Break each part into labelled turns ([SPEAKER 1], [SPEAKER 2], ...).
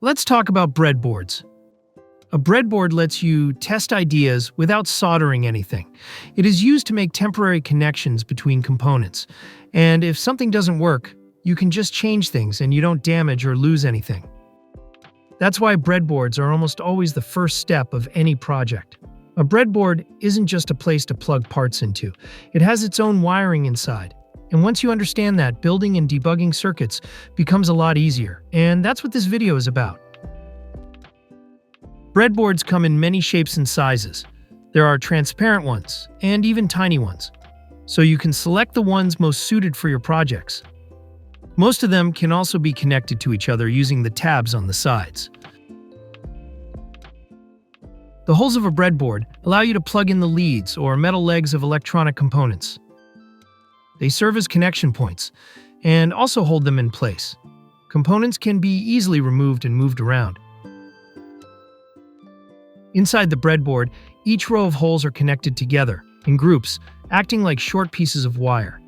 [SPEAKER 1] Let's talk about breadboards. A breadboard lets you test ideas without soldering anything. It is used to make temporary connections between components. And if something doesn't work, you can just change things and you don't damage or lose anything. That's why breadboards are almost always the first step of any project. A breadboard isn't just a place to plug parts into. It has its own wiring inside. And once you understand that, building and debugging circuits becomes a lot easier. And that's what this video is about. Breadboards come in many shapes and sizes. There are transparent ones, and even tiny ones. So you can select the ones most suited for your projects. Most of them can also be connected to each other using the tabs on the sides. The holes of a breadboard allow you to plug in the leads or metal legs of electronic components. They serve as connection points and also hold them in place. Components can be easily removed and moved around. Inside the breadboard, each row of holes are connected together in groups, acting like short pieces of wire.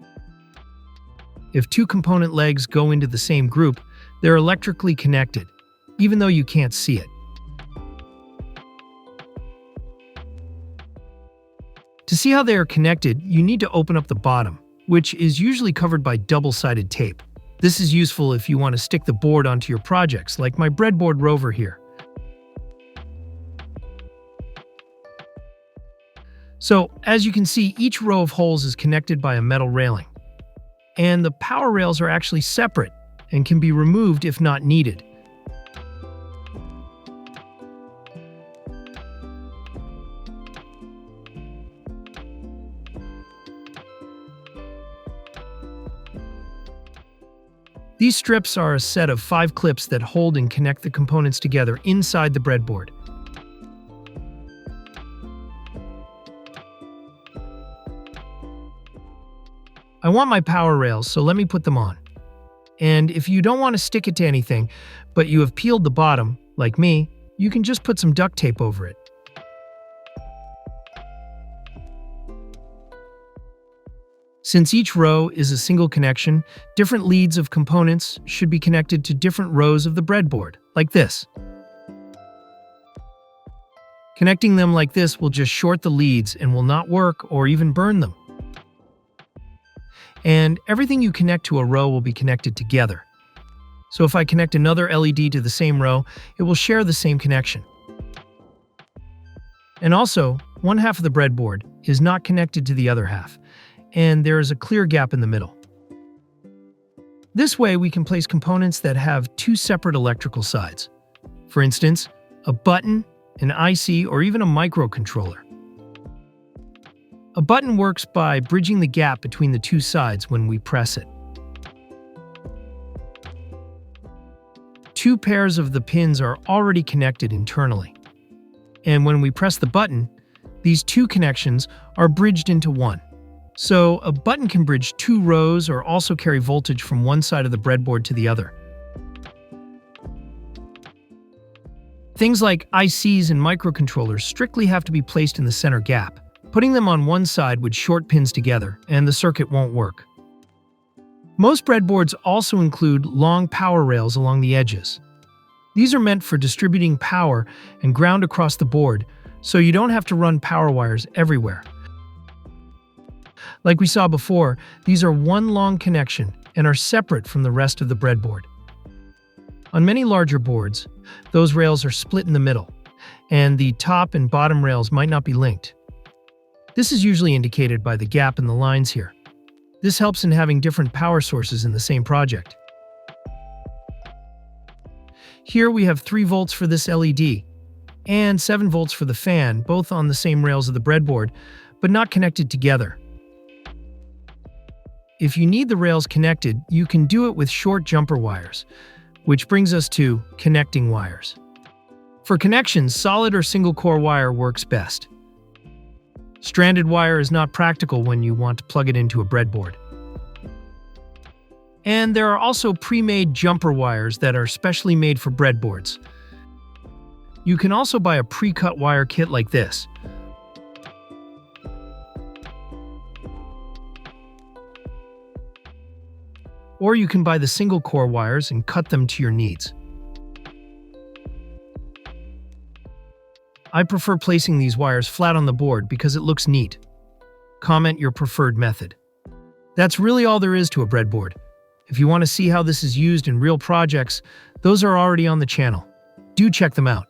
[SPEAKER 1] If two component legs go into the same group, they're electrically connected, even though you can't see it. To see how they are connected, you need to open up the bottom, which is usually covered by double-sided tape. This is useful if you want to stick the board onto your projects, like my breadboard rover here. So, as you can see, each row of holes is connected by a metal railing. And the power rails are actually separate and can be removed if not needed. These strips are a set of 5 clips that hold and connect the components together inside the breadboard. I want my power rails, so let me put them on. And if you don't want to stick it to anything, but you have peeled the bottom, like me, you can just put some duct tape over it. Since each row is a single connection, different leads of components should be connected to different rows of the breadboard, like this. Connecting them like this will just short the leads and will not work or even burn them. And everything you connect to a row will be connected together. So if I connect another LED to the same row, it will share the same connection. And also, one half of the breadboard is not connected to the other half, and there is a clear gap in the middle. This way, we can place components that have 2 separate electrical sides. For instance, a button, an IC, or even a microcontroller. A button works by bridging the gap between the 2 sides when we press it. 2 pairs of the pins are already connected internally. And when we press the button, these 2 connections are bridged into one. So a button can bridge 2 rows or also carry voltage from one side of the breadboard to the other. Things like ICs and microcontrollers strictly have to be placed in the center gap. Putting them on one side would short pins together, and the circuit won't work. Most breadboards also include long power rails along the edges. These are meant for distributing power and ground across the board, so you don't have to run power wires everywhere. Like we saw before, these are one long connection and are separate from the rest of the breadboard. On many larger boards, those rails are split in the middle, and the top and bottom rails might not be linked. This is usually indicated by the gap in the lines here. This helps in having different power sources in the same project. Here we have 3 volts for this LED, and 7 volts for the fan, both on the same rails of the breadboard, but not connected together. If you need the rails connected, you can do it with short jumper wires, which brings us to connecting wires. For connections, solid or single-core wire works best. Stranded wire is not practical when you want to plug it into a breadboard. And there are also pre-made jumper wires that are specially made for breadboards. You can also buy a pre-cut wire kit like this. Or you can buy the single-core wires and cut them to your needs. I prefer placing these wires flat on the board because it looks neat. Comment your preferred method. That's really all there is to a breadboard. If you want to see how this is used in real projects, those are already on the channel. Do check them out.